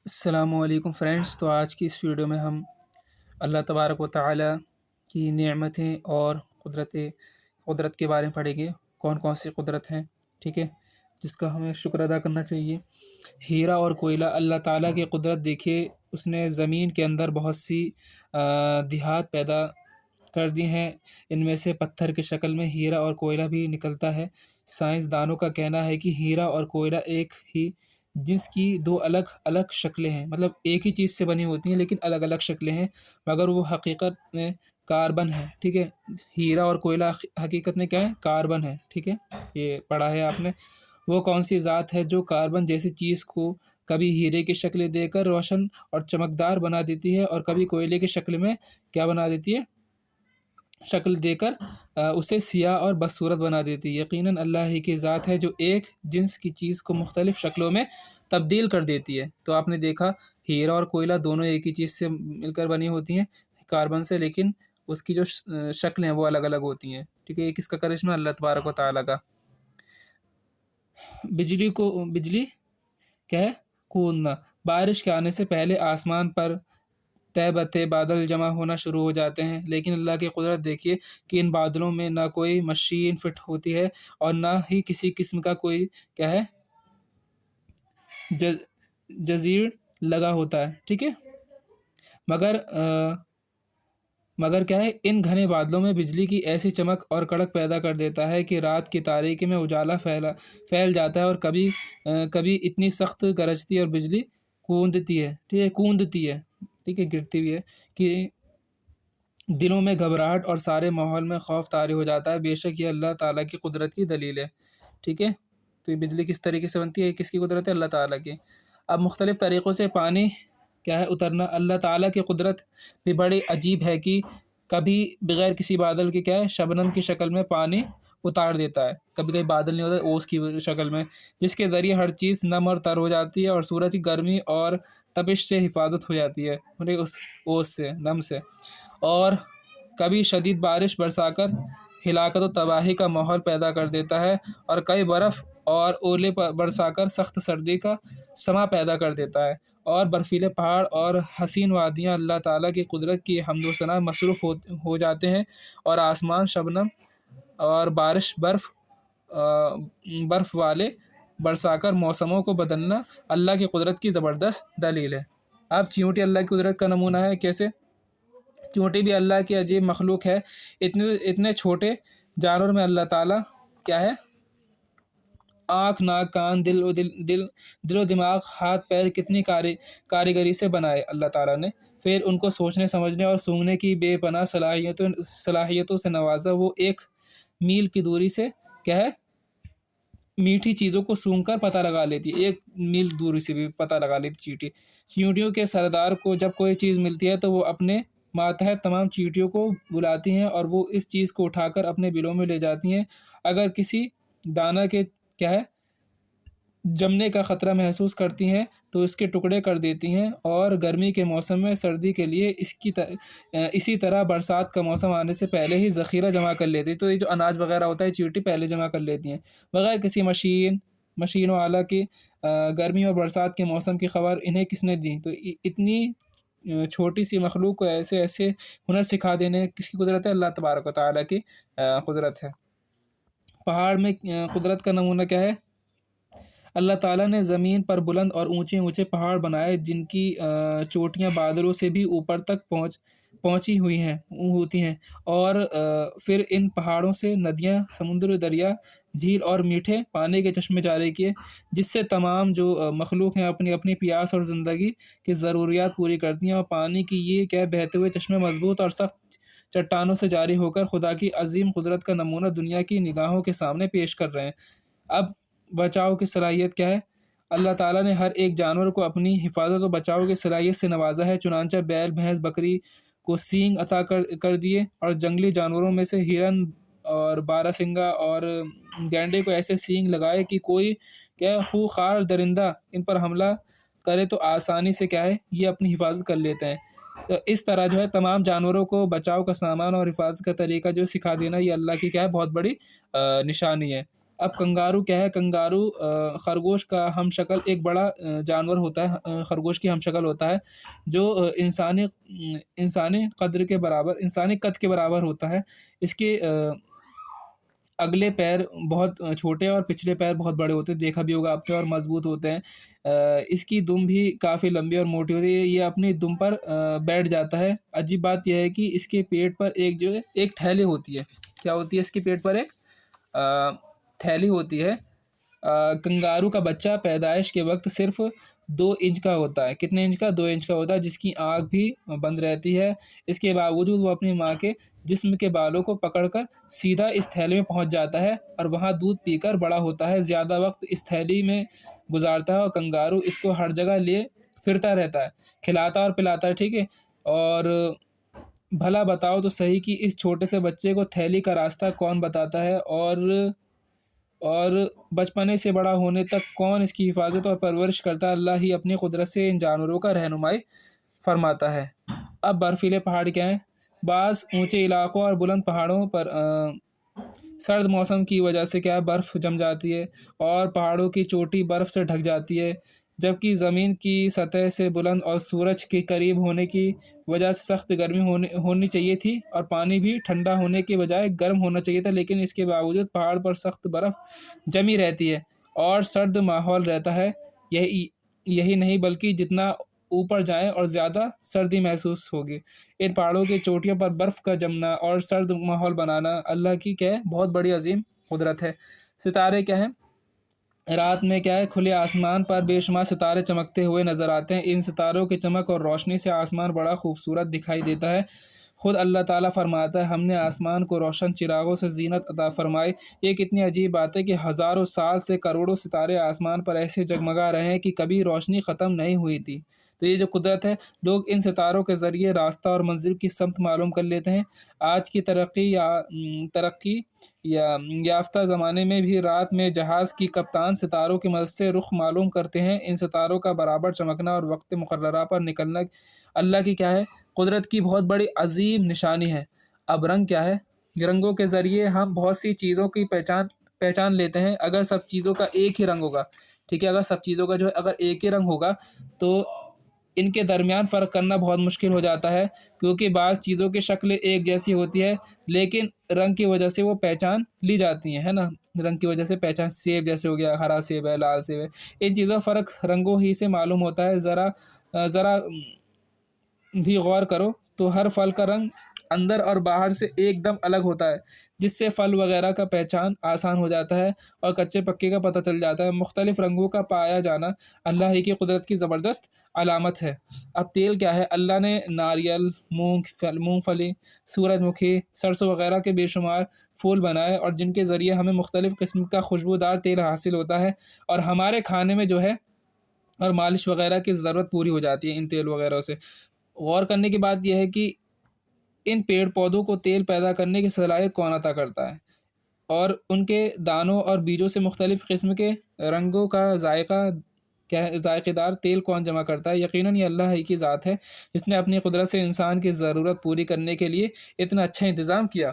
السلام علیکم فرینڈس، تو آج کی اس ویڈیو میں ہم اللہ تبارک و تعالی کی نعمتیں اور قدرت کے بارے میں پڑھیں گے۔ کون کون سی قدرت ہیں، ٹھیک ہے، جس کا ہمیں شکر ادا کرنا چاہیے۔ ہیرا اور کوئلہ، اللہ تعالیٰ کی قدرت دیکھیے، اس نے زمین کے اندر بہت سی دھات پیدا کر دی ہیں۔ ان میں سے پتھر کی شکل میں ہیرا اور کوئلہ بھی نکلتا ہے۔ سائنسدانوں کا کہنا ہے کہ ہیرا اور کوئلہ ایک ہی جنس کی دو الگ الگ شکلیں ہیں، مطلب ایک ہی چیز سے بنی ہوتی ہیں لیکن الگ الگ شکلیں ہیں، مگر وہ حقیقت میں کاربن ہے، ٹھیک ہے۔ ہیرا اور کوئلہ حقیقت میں کیا ہے؟ کاربن ہے، ٹھیک ہے، یہ پڑھا ہے آپ نے۔ وہ کون سی ذات ہے جو کاربن جیسی چیز کو کبھی ہیرے کی شکل دے کر روشن اور چمکدار بنا دیتی ہے اور کبھی کوئلے کی شکل میں کیا بنا دیتی ہے؟ شکل دے کر اسے سیاہ اور بدصورت بنا دیتی ہے۔ یقیناً اللہ ہی کی ذات ہے جو ایک جنس کی چیز کو مختلف شکلوں میں تبدیل کر دیتی ہے۔ تو آپ نے دیکھا ہیرا اور کوئلہ دونوں ایک ہی چیز سے مل کر بنی ہوتی ہیں، کاربن سے، لیکن اس کی جو شکلیں ہیں وہ الگ الگ ہوتی ہیں، ٹھیک ہے۔ یہ کس کا کرشمہ؟ اللہ تبارک و تعالیٰ کا۔ بجلی کیا ہے؟ کودنا۔ بارش کے آنے سے پہلے آسمان پر تہ بتہ بادل جمع ہونا شروع ہو جاتے ہیں، لیکن اللہ کی قدرت دیکھیے کہ ان بادلوں میں نہ کوئی مشین فٹ ہوتی ہے اور نہ ہی کسی قسم کا کوئی کیا ہے جزیر لگا ہوتا ہے، ٹھیک ہے۔ مگر کیا ہے، ان گھنے بادلوں میں بجلی کی ایسی چمک اور کڑک پیدا کر دیتا ہے کہ رات کی تاریکی میں اجالا پھیل جاتا ہے، اور کبھی اتنی سخت گرجتی اور بجلی کوندتی ہے، ٹھیک ہے، گرتی بھی ہے کہ دلوں میں گھبراہٹ اور سارے ماحول میں خوف طاری ہو جاتا ہے۔ بے شک یہ اللہ تعالیٰ کی قدرت کی دلیل ہے، ٹھیک ہے۔ تو یہ بجلی کس طریقے سے بنتی ہے؟ کس کی قدرت ہے؟ اللہ تعالیٰ کی۔ اب مختلف طریقوں سے پانی کیا ہے اترنا، اللہ تعالیٰ کی قدرت بھی بڑی عجیب ہے کہ کبھی بغیر کسی بادل کے کیا ہے شبنم کی شکل میں پانی اتار دیتا ہے، کبھی کبھی بادل نہیں ہوتا، اوس کی شکل میں، جس کے ذریعے ہر چیز نم اور تر ہو جاتی ہے اور سورج کی گرمی اور تپش سے حفاظت ہو جاتی ہے، اس اوس سے، نم سے۔ اور کبھی شدید بارش برسا کر ہلاکت و تباہی کا ماحول پیدا کر دیتا ہے، اور کئی برف اور اولے برسا کر سخت سردی کا سما پیدا کر دیتا ہے، اور برفیلے پہاڑ اور حسین وادیاں اللہ تعالیٰ کی قدرت کی حمد و ثنا مصروف ہو جاتے ہیں، اور آسمان شبنم اور بارش برف والے برسا کر موسموں کو بدلنا اللہ کی قدرت کی زبردست دلیل ہے۔ اب چیونٹی اللہ کی قدرت کا نمونہ ہے۔ کیسے؟ چیونٹی بھی اللہ کی عجیب مخلوق ہے۔ اتنے چھوٹے جانور میں اللہ تعالیٰ کیا ہے آنکھ، ناک، کان، دل و دماغ، ہاتھ پیر کتنی کاریگری سے بنائے اللہ تعالیٰ نے، پھر ان کو سوچنے سمجھنے اور سونگھنے کی بے پناہ صلاحیتوں سے نوازا۔ وہ ایک میل کی دوری سے کیا ہے میٹھی چیزوں کو سونگھ کر پتہ لگا لیتی ہے، ایک میل دوری سے بھی پتہ لگا لیتی چیونٹیوں کے سردار کو جب کوئی چیز ملتی ہے تو وہ اپنے ماتحت تمام چیونٹیوں کو بلاتی ہیں اور وہ اس چیز کو اٹھا کر اپنے بلوں میں لے جاتی ہیں۔ اگر کسی دانہ کے کیا ہے جمنے کا خطرہ محسوس کرتی ہیں تو اس کے ٹکڑے کر دیتی ہیں، اور گرمی کے موسم میں سردی کے لیے اسی طرح برسات کا موسم آنے سے پہلے ہی ذخیرہ جمع کر لیتی ہے۔ تو یہ جو اناج وغیرہ ہوتا ہے چیونٹی پہلے جمع کر لیتی ہیں بغیر کسی مشین و آلہ کی۔ گرمی اور برسات کے موسم کی خبر انہیں کس نے دی؟ تو اتنی چھوٹی سی مخلوق کو ایسے ہنر سکھا دینے کس کی قدرت ہے؟ اللہ تبارک و تعالیٰ کی قدرت ہے۔ پہاڑ میں قدرت کا نمونہ کیا ہے؟ اللہ تعالیٰ نے زمین پر بلند اور اونچے اونچے پہاڑ بنائے جن کی چوٹیاں بادلوں سے بھی اوپر تک پہنچی ہوتی ہیں، اور پھر ان پہاڑوں سے ندیاں، سمندر، دریا، جھیل اور میٹھے پانی کے چشمے جاری کیے، جس سے تمام جو مخلوق ہیں اپنی اپنی پیاس اور زندگی کی ضروریات پوری کرتی ہیں۔ اور پانی کی یہ کیا بہتے ہوئے چشمے مضبوط اور سخت چٹانوں سے جاری ہو کر خدا کی عظیم قدرت کا نمونہ دنیا کی نگاہوں کے سامنے پیش کر رہے ہیں۔ اب بچاؤ کی صلاحیت کیا ہے؟ اللہ تعالیٰ نے ہر ایک جانور کو اپنی حفاظت و بچاؤ کی صلاحیت سے نوازا ہے، چنانچہ بیل، بھینس، بکری کو سینگ عطا کر دیے، اور جنگلی جانوروں میں سے ہرن اور باراسنگا اور گینڈے کو ایسے سینگ لگائے کہ کوئی کیا خوخار درندہ ان پر حملہ کرے تو آسانی سے کیا ہے یہ اپنی حفاظت کر لیتے ہیں۔ تو اس طرح جو ہے تمام جانوروں کو بچاؤ کا سامان اور حفاظت کا طریقہ جو سکھا دینا، یہ اللہ کی کیا ہے بہت بڑی نشانی ہے۔ اب کنگارو کیا ہے؟ کنگارو خرگوش کا ہم شکل ایک بڑا جانور ہوتا ہے، خرگوش کی ہم شکل ہوتا ہے، جو انسانی قدر کے برابر، انسانی قد کے برابر ہوتا ہے۔ اس کے اگلے پیر بہت چھوٹے اور پچھلے پیر بہت بڑے ہوتے ہیں، دیکھا بھی ہوگا آپ نے، اور مضبوط ہوتے ہیں۔ اس کی دم بھی کافی لمبی اور موٹی ہوتی ہے، یہ اپنی دم پر بیٹھ جاتا ہے۔ عجیب بات یہ ہے کہ اس کے پیٹ پر ایک جو ہے ایک تھیلی ہوتی ہے۔ کیا ہوتی ہے اس کے پیٹ پر؟ ایک تھیلی ہوتی ہے۔ کنگارو کا بچہ پیدائش کے وقت صرف 2 انچ کا ہوتا ہے۔ کتنے انچ کا؟ 2 انچ کا ہوتا ہے، جس کی آنکھ بھی بند رہتی ہے۔ اس کے باوجود وہ اپنی ماں کے جسم کے بالوں کو پکڑ کر سیدھا اس تھیلی میں پہنچ جاتا ہے اور وہاں دودھ پی کر بڑا ہوتا ہے، زیادہ وقت اس تھیلی میں گزارتا ہے، اور کنگارو اس کو ہر جگہ لیے پھرتا رہتا ہے، کھلاتا اور پلاتا ہے، ٹھیک ہے۔ اور بھلا بتاؤ تو صحیح کہ اس چھوٹے سے بچے کو تھیلی کا راستہ کون بتاتا ہے، اور بچپنے سے بڑا ہونے تک کون اس کی حفاظت اور پرورش کرتا ہے؟ اللہ ہی اپنی قدرت سے ان جانوروں کا رہنمائی فرماتا ہے۔ اب برفیلے پہاڑ کیا ہیں؟ بعض اونچے علاقوں اور بلند پہاڑوں پر سرد موسم کی وجہ سے کیا ہے؟ برف جم جاتی ہے اور پہاڑوں کی چوٹی برف سے ڈھک جاتی ہے، جبکہ زمین کی سطح سے بلند اور سورج کے قریب ہونے کی وجہ سے سخت گرمی ہونی چاہیے تھی، اور پانی بھی ٹھنڈا ہونے کے بجائے گرم ہونا چاہیے تھا، لیکن اس کے باوجود پہاڑ پر سخت برف جمی رہتی ہے اور سرد ماحول رہتا ہے۔ یہی نہیں بلکہ جتنا اوپر جائیں اور زیادہ سردی محسوس ہوگی۔ ان پہاڑوں کی چوٹیوں پر برف کا جمنا اور سرد ماحول بنانا اللہ کی کیا ہے؟ بہت بڑی عظیم قدرت ہے۔ ستارے کیا ہیں؟ رات میں کیا ہے؟ کھلے آسمان پر بے شمار ستارے چمکتے ہوئے نظر آتے ہیں۔ ان ستاروں کی چمک اور روشنی سے آسمان بڑا خوبصورت دکھائی دیتا ہے۔ خود اللہ تعالیٰ فرماتا ہے، ہم نے آسمان کو روشن چراغوں سے زینت عطا فرمائی۔ یہ کتنی عجیب بات ہے کہ ہزاروں سال سے کروڑوں ستارے آسمان پر ایسے جگمگا رہے ہیں کہ کبھی روشنی ختم نہیں ہوئی تھی۔ تو یہ جو قدرت ہے، لوگ ان ستاروں کے ذریعے راستہ اور منزل کی سمت معلوم کر لیتے ہیں۔ آج کی ترقی یافتہ زمانے میں بھی رات میں جہاز کی کپتان ستاروں کی مدد سے رخ معلوم کرتے ہیں۔ ان ستاروں کا برابر چمکنا اور وقت مقررہ پر نکلنا اللہ کی کیا ہے؟ قدرت کی بہت بڑی عظیم نشانی ہے۔ اب رنگ کیا ہے؟ رنگوں کے ذریعے ہم بہت سی چیزوں کی پہچان لیتے ہیں۔ اگر سب چیزوں کا ایک ہی رنگ ہوگا، ٹھیک ہے، اگر سب چیزوں کا جو ہے اگر ایک ہی رنگ ہوگا تو ان کے درمیان فرق کرنا بہت مشکل ہو جاتا ہے، کیونکہ بعض چیزوں کی شکل ایک جیسی ہوتی ہے لیکن رنگ کی وجہ سے وہ پہچان لی جاتی ہیں، ہے نا؟ رنگ کی وجہ سے پہچان، سیب جیسے ہو گیا، ہرا سیب ہے، لال سیب ہے، ان چیزوں کا فرق رنگوں ہی سے معلوم ہوتا ہے۔ ذرا بھی غور کرو تو ہر پھل کا رنگ اندر اور باہر سے ایک دم الگ ہوتا ہے، جس سے پھل وغیرہ کا پہچان آسان ہو جاتا ہے اور کچے پکے کا پتہ چل جاتا ہے۔ مختلف رنگوں کا پایا جانا اللہ ہی کی قدرت کی زبردست علامت ہے۔ اب تیل کیا ہے؟ اللہ نے ناریل، مونگ پھلی، سورج مکھی، سرسوں وغیرہ کے بے شمار پھول بنائے، اور جن کے ذریعے ہمیں مختلف قسم کا خوشبودار تیل حاصل ہوتا ہے، اور ہمارے کھانے میں جو ہے اور مالش وغیرہ کی ضرورت پوری ہو جاتی ہے ان تیل وغیرہ سے۔ غور کرنے کی بات یہ ہے کہ ان پیڑ پودوں کو تیل پیدا کرنے کی صلاحیت کون عطا کرتا ہے، اور ان کے دانوں اور بیجوں سے مختلف قسم کے رنگوں کا ذائقہ دار تیل کون جمع کرتا ہے؟ یقیناً یہ اللہ ہی کی ذات ہے، جس نے اپنی قدرت سے انسان کی ضرورت پوری کرنے کے لیے اتنا اچھا انتظام کیا۔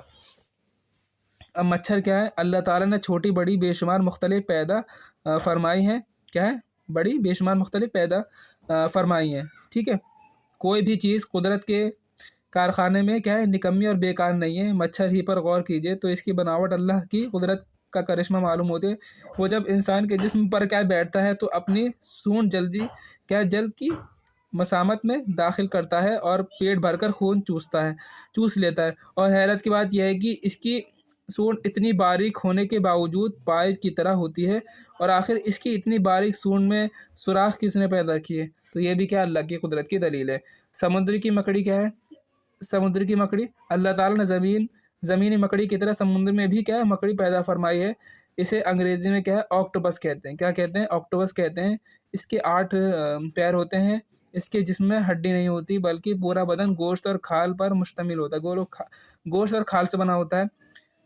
اب مچھر کیا ہے؟ اللہ تعالیٰ نے چھوٹی بڑی بے شمار مختلف پیدا فرمائی ہیں۔ کیا ہے؟ بڑی بے شمار مختلف پیدا فرمائی ہیں، ٹھیک ہے۔ کوئی بھی چیز قدرت کے کارخانے میں کیا ہے؟ نکمی اور بیکار نہیں ہے۔ مچھر ہی پر غور کیجئے تو اس کی بناوٹ اللہ کی قدرت کا کرشمہ معلوم ہوتے ہیں۔ وہ جب انسان کے جسم پر کیا بیٹھتا ہے تو اپنی سونڈ جلد کی مسامت میں داخل کرتا ہے اور پیٹ بھر کر خون چوس لیتا ہے، اور حیرت کی بات یہ ہے کہ اس کی سونڈ اتنی باریک ہونے کے باوجود پائپ کی طرح ہوتی ہے، اور آخر اس کی اتنی باریک سونڈ میں سوراخ کس نے پیدا کیے؟ تو یہ بھی کیا اللہ کی قدرت کی دلیل ہے۔ سمندر کی مکڑی کیا ہے؟ سمندر کی مکڑی، اللہ تعالیٰ نے زمینی مکڑی کی طرح سمندر میں بھی کیا ہے؟ مکڑی پیدا فرمائی ہے۔ اسے انگریزی میں کیا ہے؟ آکٹوپس کہتے ہیں۔ کیا کہتے ہیں؟ آکٹوپس کہتے ہیں۔ اس کے 8 پیر ہوتے ہیں۔ اس کے جسم میں ہڈی نہیں ہوتی، بلکہ پورا بدن گوشت اور کھال پر مشتمل ہوتا ہے، گوشت اور کھال سے بنا ہوتا ہے۔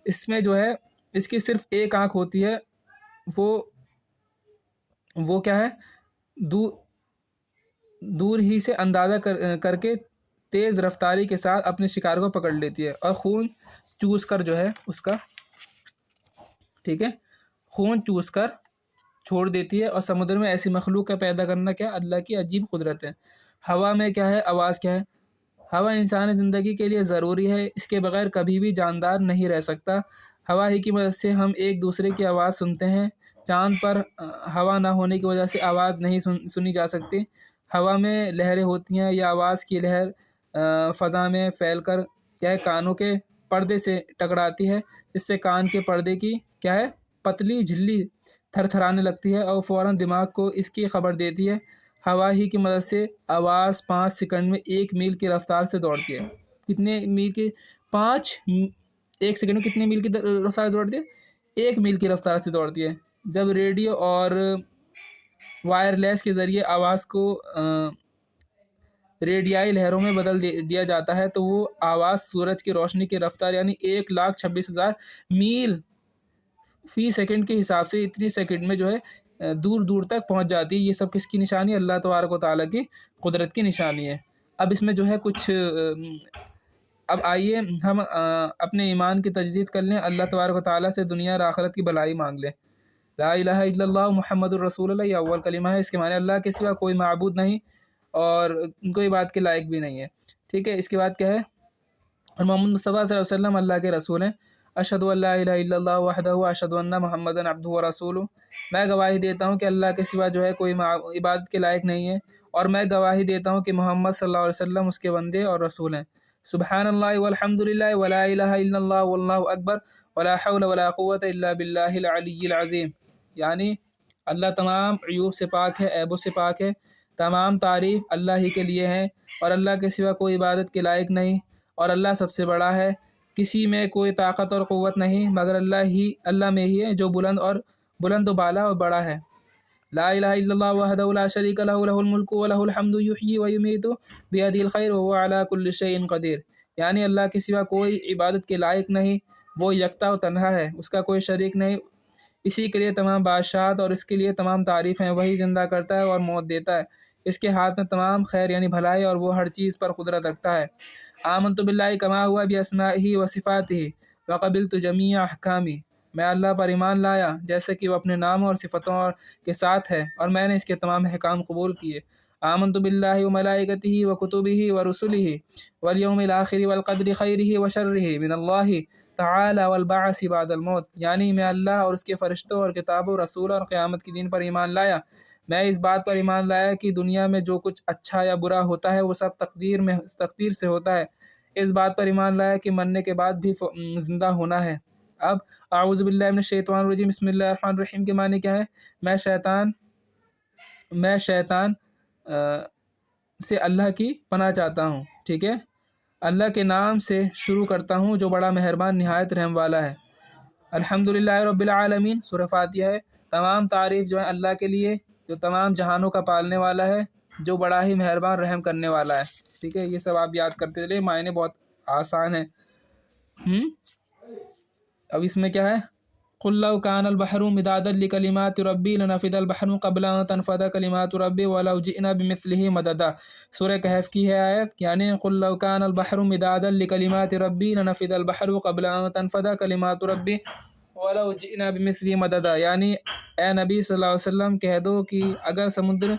اس میں جو ہے اس کی صرف ایک آنکھ ہوتی ہے، وہ کیا ہے؟ دور ہی سے اندازہ کر کے تیز رفتاری کے ساتھ اپنے شکار کو پکڑ لیتی ہے، اور خون چوس کر جو ہے اس کا، ٹھیک ہے، خون چوس کر چھوڑ دیتی ہے، اور سمندر میں ایسی مخلوق کا پیدا کرنا کیا اللہ کی عجیب قدرت ہے۔ ہوا میں کیا ہے، آواز کیا ہے؟ ہوا انسانی زندگی کے لیے ضروری ہے، اس کے بغیر کبھی بھی جاندار نہیں رہ سکتا۔ ہوا ہی کی مدد سے ہم ایک دوسرے کی آواز سنتے ہیں۔ چاند پر ہوا نہ ہونے کی وجہ سے آواز نہیں سنی جا سکتی۔ ہوا میں لہریں ہوتی ہیں، یہ آواز کی لہر فضا میں پھیل کر کیا ہے کانوں کے پردے سے ٹکراتی ہے، جس سے کان کے پردے کی کیا ہے پتلی جھلی تھر تھرانے لگتی ہے اور فوراً دماغ کو اس کی خبر دیتی ہے۔ ہوا ہی کی مدد سے آواز 5 سیکنڈ میں 1 میل کی رفتار سے دوڑتی ہے۔ کتنے میل کی؟ 1 سیکنڈ میں کتنے میل کی رفتار سے دوڑتی ہے؟ 1 میل کی رفتار سے دوڑتی ہے۔ جب ریڈیو اور وائرلیس کے ذریعے آواز کو ریڈیائی لہروں میں بدل دیا جاتا ہے تو وہ آواز سورج کی روشنی کی رفتار یعنی 1,26,000 میل فی سیکنڈ کے حساب سے اتنی سیکنڈ میں جو ہے دور دور تک پہنچ جاتی ہے۔ یہ سب کس کی نشانی ہے؟ اللہ تبارک و تعالیٰ کی قدرت کی نشانی ہے۔ اب اس میں جو ہے کچھ اب آئیے ہم اپنے ایمان کی تجدید کر لیں، اللہ تبارک و تعالیٰ سے دنیا اور آخرت کی بھلائی مانگ لیں۔ لا الہ الا اللہ محمد الرسول اللہ، یہ اول کلمہ ہے، اس کے معنی اللہ کے سوا کوئی معبود نہیں اور کوئی بات کے لائق بھی نہیں ہے، ٹھیک ہے۔ اس کے بعد کیا ہے؟ اور محمد مصطفیٰ صلی اللہ علیہ وسلم اللہ کے رسول ہیں۔ اشہد ان لا الہ الا اللہ وحدہ اشہد ان محمدا عبدہ ورسولہ، میں گواہی دیتا ہوں کہ اللہ کے سوا جو ہے کوئی عبادت کے لائق نہیں ہے، اور میں گواہی دیتا ہوں کہ محمد صلی اللہ علیہ وسلم اس کے بندے اور رسول ہیں۔ سبحان اللہ والحمد للہ ولا الہ الا اللہ واللہ اکبر ولا حول ولا قوۃ الا باللہ العلی العظیم، یعنی اللہ تمام عیوب سے پاک ہے، عیبوں سے پاک ہے، تمام تعریف اللہ ہی کے لیے ہیں، اور اللہ کے سوا کوئی عبادت کے لائق نہیں، اور اللہ سب سے بڑا ہے، کسی میں کوئی طاقت اور قوت نہیں مگر اللہ میں ہی ہے جو بلند و بالا اور بڑا ہے۔ لا الہ الا اللہ وحدہ لا شریک لہ لہ الملک ولہ الحمد یحیی ویمیت بیدہ الخیر وہو علی کل شیء قدیر، یعنی اللہ کے سوا کوئی عبادت کے لائق نہیں، وہ یکتا و تنہا ہے، اس کا کوئی شریک نہیں، اسی کے لیے تمام بادشاہت اور اس کے لیے تمام تعریف ہیں، وہی زندہ کرتا ہے اور موت دیتا ہے، اس کے ہاتھ میں تمام خیر یعنی بھلائی، اور وہ ہر چیز پر قدرت رکھتا ہے۔ آمنت باللہ کما ہوا باسمائہ وصفاتہ وقبلت جمیع احکامہ، میں اللہ پر ایمان لایا جیسے کہ وہ اپنے ناموں اور صفتوں کے ساتھ ہے، اور میں نے اس کے تمام احکام قبول کیے۔ آمنت باللہ وملائکتہ وکتبہ ورسلہ والیوم الآخر والقدر خیرہ وشرہ من اللہ تعالی والبعث بعد الموت، یعنی میں اللہ اور اس کے فرشتوں اور کتابوں، رسولوں اور قیامت کے دن پر ایمان لایا۔ میں اس بات پر ایمان لایا کہ دنیا میں جو کچھ اچھا یا برا ہوتا ہے وہ سب تقدیر سے ہوتا ہے۔ اس بات پر ایمان لایا کہ مرنے کے بعد بھی زندہ ہونا ہے۔ اب اعوذ باللہ من الشیطان الرجیم، بسم اللہ الرحمن الرحیم کے معنی کیا ہے؟ میں شیطان سے اللہ کی پناہ چاہتا ہوں، ٹھیک ہے۔ اللہ کے نام سے شروع کرتا ہوں جو بڑا مہربان نہایت رحم والا ہے۔ الحمدللہ رب العالمین، سورہ فاتحہ ہے۔ تمام تعریف جو ہے اللہ کے لیے جو تمام جہانوں کا پالنے والا ہے، جو بڑا ہی مہربان رحم کرنے والا ہے، ٹھیک ہے۔ یہ سب آپ یاد کرتے چلیں، معنی بہت آسان ہے۔ اب اس میں کیا ہے؟ قل لو کان البحر مدادا لکلمات ربی لنفد البحر قبل ان تنفد کلمات ربی ولو جئنا بمثلہ مددا، سورہ کہف کی ہے آیت، یعنی قل لو کان البحر مدادا لکلمات ربی لنفد البحر قبل ان تنفد کلمات ربی ولو جئنا بمثلہ مددا، یعنی اے نبی صلی اللہ علیہ وسلم کہہ دو کہ اگر سمندر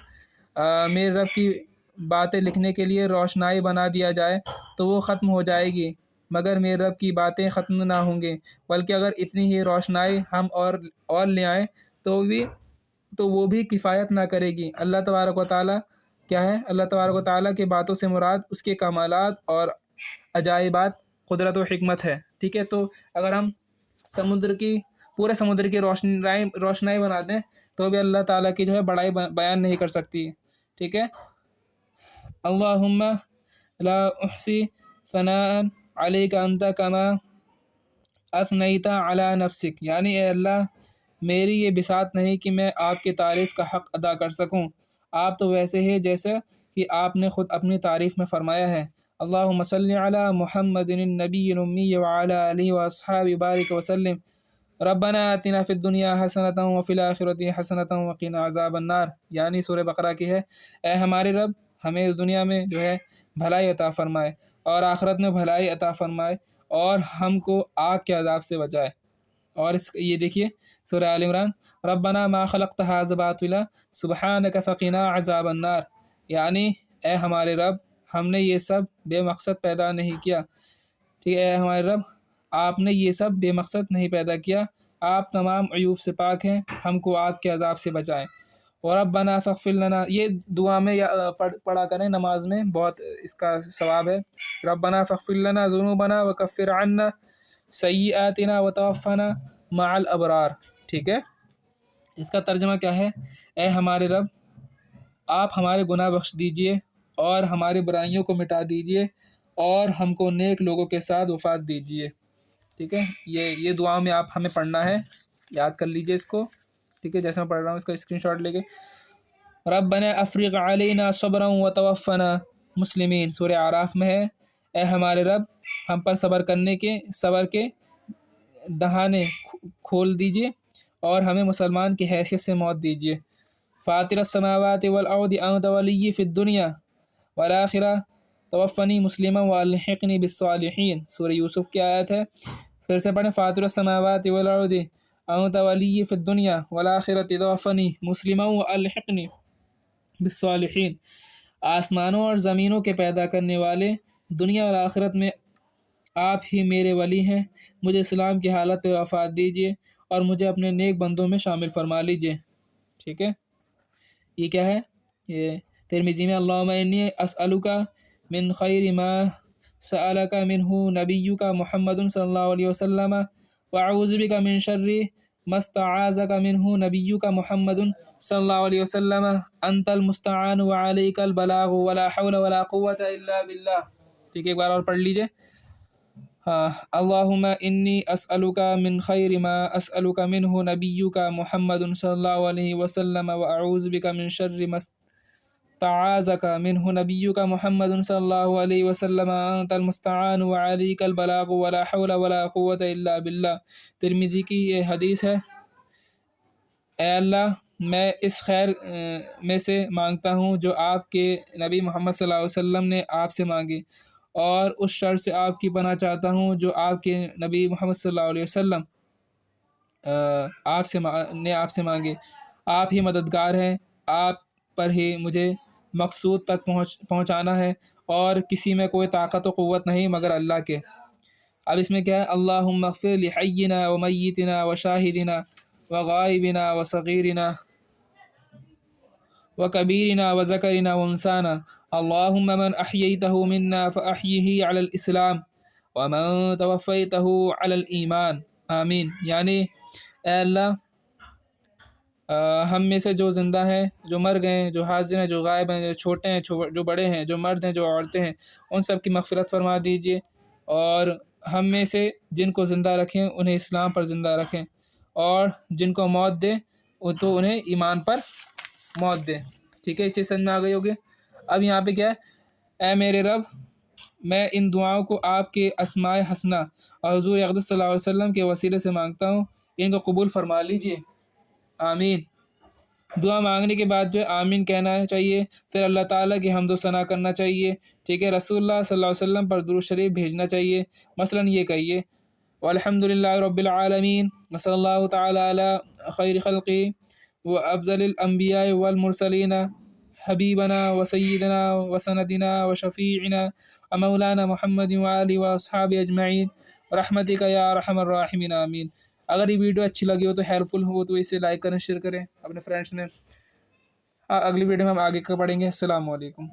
میرے رب کی باتیں لکھنے کے لیے روشنائی بنا دیا جائے تو وہ ختم ہو جائے گی، مگر میرے رب کی باتیں ختم نہ ہوں گی، بلکہ اگر اتنی ہی روشنائی ہم اور لے آئیں تو وہ بھی کفایت نہ کرے گی۔ اللہ تبارک و تعالیٰ کیا ہے؟ اللہ تبارک و تعالیٰ کے باتوں سے مراد اس کے کمالات اور عجائبات، قدرت و حکمت ہے، ٹھیک ہے۔ تو اگر ہم پورے سمندر کی روشنائی بنا دیں تو بھی اللہ تعالیٰ کی جو ہے بڑائی بیان نہیں کر سکتی، ٹھیک ہے۔ اللہم لا احصی ثناء علیک انت کما اثنیت علی نفسک، یعنی اے اللہ میری یہ بساط نہیں کہ میں آپ کی تعریف کا حق ادا کر سکوں، آپ تو ویسے ہیں جیسے کہ آپ نے خود اپنی تعریف میں فرمایا ہے۔ اللہم صلی علی محمد النبی الامی وعلی آلہ واصحابہ بارک وسلم، ربنا آتنا فی الدنیا حسنۃ وفی الآخرۃ حسنۃ وقنا عذاب النار، یعنی سورہ بقرہ کی ہے، اے ہمارے رب ہمیں دنیا میں جو ہے بھلائی عطا فرمائے اور آخرت میں بھلائی عطا فرمائے اور ہم کو آگ کے عذاب سے بچائے۔ اور یہ دیکھیے سورہ آل عمران، ربنا ما خلقت ھذا باطلا سبحانک فقنا عذاب النار، یعنی اے ہمارے رب ہم نے یہ سب بے مقصد پیدا نہیں کیا، ٹھیک ہے، اے ہمارے رب آپ نے یہ سب بے مقصد نہیں پیدا کیا، آپ تمام عیوب سے پاک ہیں، ہم کو آگ کے عذاب سے بچائیں۔ اور ربنا فاغفر لنا، یہ دعا میں پڑھا کریں نماز میں، بہت اس کا ثواب ہے۔ ربنا فاغفر لنا ذنوبنا وکفر عنا سیئاتنا وتوفنا مع الابرار، ٹھیک ہے۔ اس کا ترجمہ کیا ہے؟ اے ہمارے رب آپ ہمارے گناہ بخش دیجئے اور ہماری برائیوں کو مٹا دیجئے اور ہم کو نیک لوگوں کے ساتھ وفات دیجئے، ٹھیک ہے۔ یہ دعا میں آپ ہمیں پڑھنا ہے، یاد کر لیجئے اس کو، ٹھیک ہے، جیسے میں پڑھ رہا ہوں اس کا اسکرین شاٹ لے کے۔ ربنا افرغ علینا صبرا وتوفنا مسلمین، سورہ اعراف میں ہے، اے ہمارے رب ہم پر صبر کے دہانے کھول دیجئے اور ہمیں مسلمان کی حیثیت سے موت دیجئے۔ فاطر السماوات والارض انت ولی فی الدنیا والآخرہ توفنی مسلما والحقنی بالصالحین، سورہ یوسف کی آیت ہے، پھر سے پڑھیں، فاطر السماوات والارض انت ولی فی الدنیا والآخرۃ توفنی مسلما والحقنی بالصالحین، آسمانوں اور زمینوں کے پیدا کرنے والے، دنیا اور آخرت میں آپ ہی میرے ولی ہیں، مجھے اسلام کی حالت پہ وفات دیجیے اور مجھے اپنے نیک بندوں میں شامل فرما لیجیے، ٹھیک ہے۔ یہ کیا ہے؟ یہ ترمذی میں اللہم انی اسألک من خیر ما سألک منہ نبیک محمد صلی اللہ علیہ وسلم واعوذ بک من شر ما استعاذک منہ نبیک محمد صلی اللہ علیہ وسلم انت المستعان وعلیک البلاغ ولا حول ولا قوة الا باللہ، ٹھیک ہے، ایک بار اور پڑھ لیجئے۔ اللہم انی اسألک من خیر ما اسألک منہ نبیک محمد صلی اللہ علیہ وسلم واعوذ بک من شر ما استعاذک منہ نبیک محمد صلی اللہ علیہ وسلم انت المستعان وعلیک البلاغ ولا حول ولا قوة الا باللہ۔ ترمذی کی یہ حدیث ہے، اے اللہ میں اس خیر میں سے مانگتا ہوں جو آپ کے نبی محمد صلی اللہ علیہ وسلم نے آپ سے مانگی، اور اس شر سے آپ کی پناہ چاہتا ہوں جو آپ کے نبی محمد صلی اللہ علیہ وسلم آپ سے مانگے۔ آپ ہی مددگار ہیں، آپ پر ہی مجھے مقصود تک پہنچانا ہے، اور کسی میں کوئی طاقت و قوت نہیں مگر اللہ کے۔ اب اس میں کیا ہے؟ اللہم اغفر لحینا ومیتنا وشاہدنا وغائبنا وصغیرنا وکبیرنا وذکرنا وانسانا، اللہم من احییتہ منا فاحیہ علی الاسلام ومن توفیتہ علی الایمان، آمین، یعنی اے اللہ ہم میں سے جو زندہ ہیں، جو مر گئے ہیں، جو حاضر ہیں، جو غائب ہیں، جو چھوٹے ہیں، جو بڑے ہیں، جو مرد ہیں، جو عورتیں ہیں، ان سب کی مغفرت فرما دیجیے، اور ہم میں سے جن کو زندہ رکھیں انہیں اسلام پر زندہ رکھیں، اور جن کو موت دے تو انہیں ایمان پر موت دے، ٹھیک ہے، یہ چیز سمجھ میں آ گئی ہوگی۔ اب یہاں پہ کیا ہے؟ اے میرے رب میں ان دعاؤں کو آپ کے اسماء حسنہ اور حضور اقدس صلی اللہ علیہ وسلم کے وسیلے سے مانگتا ہوں، ان کو قبول فرما لیجیے، آمین۔ دعا مانگنے کے بعد جو ہے آمین کہنا چاہیے، پھر اللہ تعالیٰ کی حمد و ثنا کرنا چاہیے، ٹھیک ہے، رسول اللہ صلی اللہ علیہ وسلم پر درود شریف بھیجنا چاہیے، مثلا یہ کہیے والحمد للہ رب العالمین وصلی اللہ تعالی علی خیر خلقی وافضل الانبیاء والمرسلین حبیبنا وسیدنا وسندنا وشفیعنا ومولانا محمد وآلہ واصحابہ اجمعین برحمتک یا ارحم الراحمین، آمین۔ اگر یہ ویڈیو اچھی لگی ہو تو ہیلپ فل ہو تو اسے لائک کریں، شیئر کریں اپنے فرینڈس میں۔ اگلی ویڈیو میں ہم آگے کا پڑھیں گے۔ السلام علیکم۔